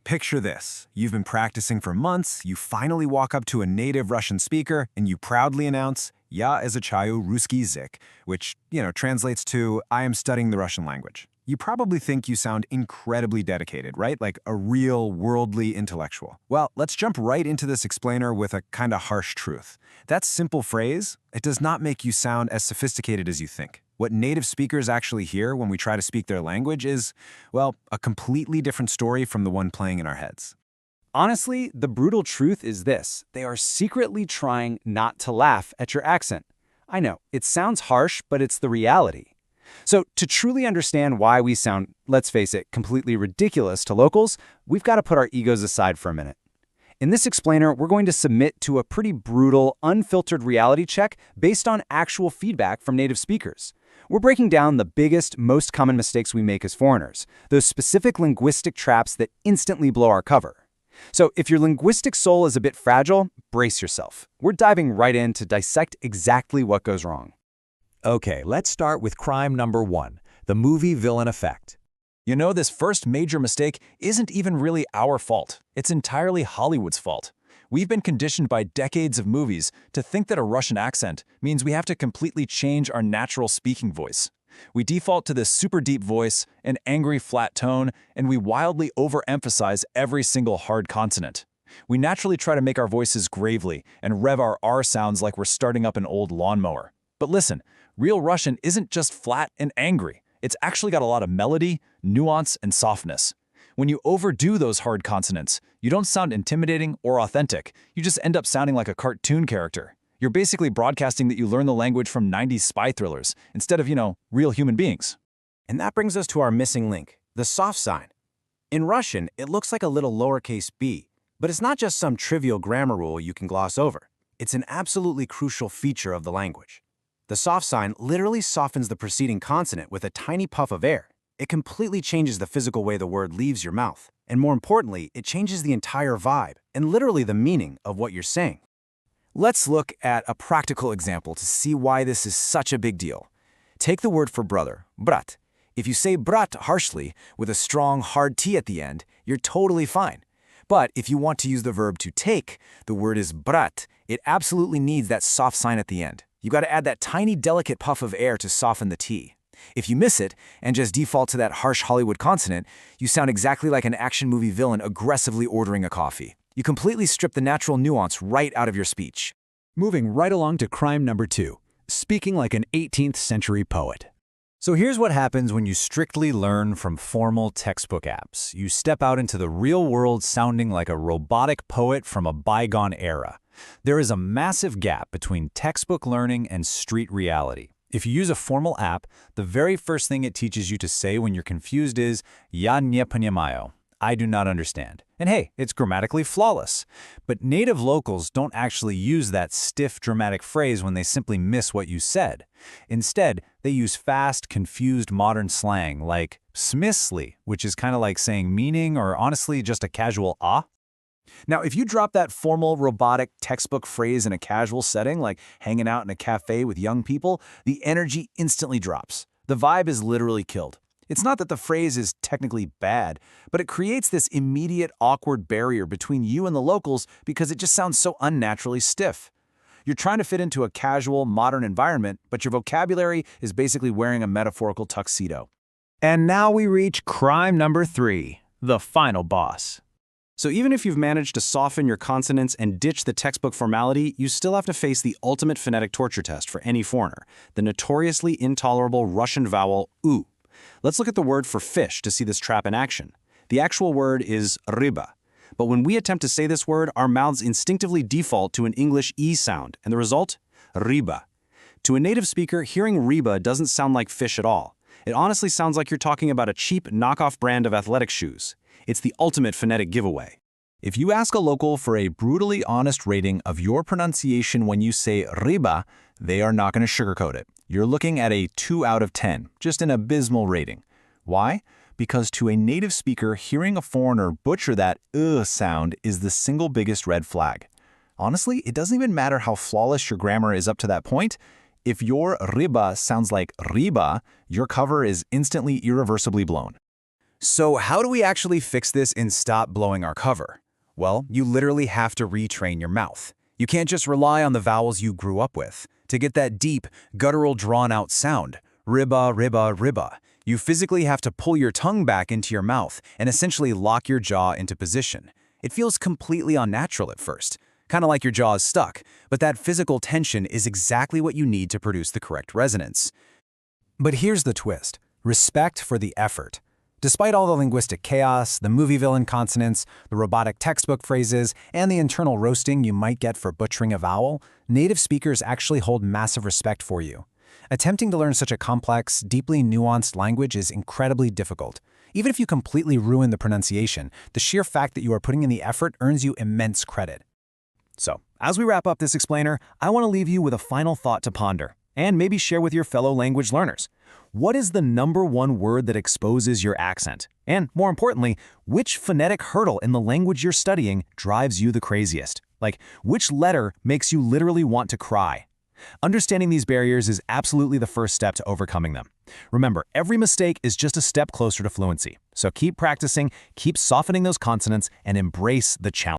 Picture this. You've been practicing for months, you finally walk up to a native Russian speaker, and you proudly announce, "Я изучаю русский язык," which, translates to, "I am studying the Russian language." You probably think you sound incredibly dedicated, right? Like a real worldly intellectual. Well, let's jump right into this explainer with a kind of harsh truth. That simple phrase, it does not make you sound as sophisticated as you think. What native speakers actually hear when we try to speak their language is, well, a completely different story from the one playing in our heads. Honestly, the brutal truth is this. They are secretly trying not to laugh at your accent. I know, it sounds harsh, but it's the reality. So to truly understand why we sound, let's face it, completely ridiculous to locals, we've got to put our egos aside for a minute. In this explainer, we're going to submit to a pretty brutal, unfiltered reality check based on actual feedback from native speakers. We're breaking down the biggest, most common mistakes we make as foreigners, those specific linguistic traps that instantly blow our cover. So if your linguistic soul is a bit fragile, brace yourself. We're diving right in to dissect exactly what goes wrong. Okay, let's start with crime number 1, the movie villain effect. This first major mistake isn't even really our fault. It's entirely Hollywood's fault. We've been conditioned by decades of movies to think that a Russian accent means we have to completely change our natural speaking voice. We default to this super deep voice, an angry flat tone, and we wildly overemphasize every single hard consonant. We naturally try to make our voices gravely and rev our R sounds like we're starting up an old lawnmower. But listen, real Russian isn't just flat and angry. It's actually got a lot of melody, nuance, and softness. When you overdo those hard consonants, you don't sound intimidating or authentic. You just end up sounding like a cartoon character. You're basically broadcasting that you learn the language from 90s spy thrillers instead of, real human beings. And that brings us to our missing link, the soft sign. In Russian, it looks like a little lowercase b, but it's not just some trivial grammar rule you can gloss over. It's an absolutely crucial feature of the language. The soft sign literally softens the preceding consonant with a tiny puff of air. It completely changes the physical way the word leaves your mouth. And more importantly, it changes the entire vibe and literally the meaning of what you're saying. Let's look at a practical example to see why this is such a big deal. Take the word for brother, brat. If you say brat harshly with a strong, hard T at the end, you're totally fine. But if you want to use the verb to take, the word is brat. It absolutely needs that soft sign at the end. You got to add that tiny, delicate puff of air to soften the T. If you miss it and just default to that harsh Hollywood consonant, you sound exactly like an action movie villain aggressively ordering a coffee. You completely strip the natural nuance right out of your speech. Moving right along to crime number 2, speaking like an 18th century poet. So here's what happens when you strictly learn from formal textbook apps. You step out into the real world sounding like a robotic poet from a bygone era. There is a massive gap between textbook learning and street reality. If you use a formal app, the very first thing it teaches you to say when you're confused is "Я не понимаю." I do not understand. And hey, it's grammatically flawless. But native locals don't actually use that stiff, dramatic phrase when they simply miss what you said. Instead, they use fast, confused modern slang like "smysly," which is kind of like saying meaning or honestly just a casual "ah." Now, if you drop that formal, robotic textbook phrase in a casual setting, like hanging out in a café with young people, the energy instantly drops. The vibe is literally killed. It's not that the phrase is technically bad, but it creates this immediate, awkward barrier between you and the locals because it just sounds so unnaturally stiff. You're trying to fit into a casual, modern environment, but your vocabulary is basically wearing a metaphorical tuxedo. And now we reach crime number 3, the final boss. So even if you've managed to soften your consonants and ditch the textbook formality, you still have to face the ultimate phonetic torture test for any foreigner, the notoriously intolerable Russian vowel U. Let's look at the word for fish to see this trap in action. The actual word is ryba. But when we attempt to say this word, our mouths instinctively default to an English E sound, and the result? Ryba. To a native speaker, hearing ryba doesn't sound like fish at all. It honestly sounds like you're talking about a cheap knockoff brand of athletic shoes. It's the ultimate phonetic giveaway. If you ask a local for a brutally honest rating of your pronunciation when you say ryba, they are not going to sugarcoat it. You're looking at a 2 out of 10, just an abysmal rating. Why? Because to a native speaker, hearing a foreigner butcher that sound is the single biggest red flag. Honestly, it doesn't even matter how flawless your grammar is up to that point. If your ryba sounds like riba, your cover is instantly irreversibly blown. So how do we actually fix this and stop blowing our cover? Well, you literally have to retrain your mouth. You can't just rely on the vowels you grew up with. To get that deep, guttural, drawn-out sound, ribba, ribba, ribba, you physically have to pull your tongue back into your mouth and essentially lock your jaw into position. It feels completely unnatural at first, kind of like your jaw is stuck, but that physical tension is exactly what you need to produce the correct resonance. But here's the twist: respect for the effort. Despite all the linguistic chaos, the movie villain consonants, the robotic textbook phrases, and the internal roasting you might get for butchering a vowel, native speakers actually hold massive respect for you. Attempting to learn such a complex, deeply nuanced language is incredibly difficult. Even if you completely ruin the pronunciation, the sheer fact that you are putting in the effort earns you immense credit. So, as we wrap up this explainer, I want to leave you with a final thought to ponder, and maybe share with your fellow language learners. What is the #1 word that exposes your accent? And more importantly, which phonetic hurdle in the language you're studying drives you the craziest? Like, which letter makes you literally want to cry? Understanding these barriers is absolutely the first step to overcoming them. Remember, every mistake is just a step closer to fluency. So keep practicing, keep softening those consonants, and embrace the challenge.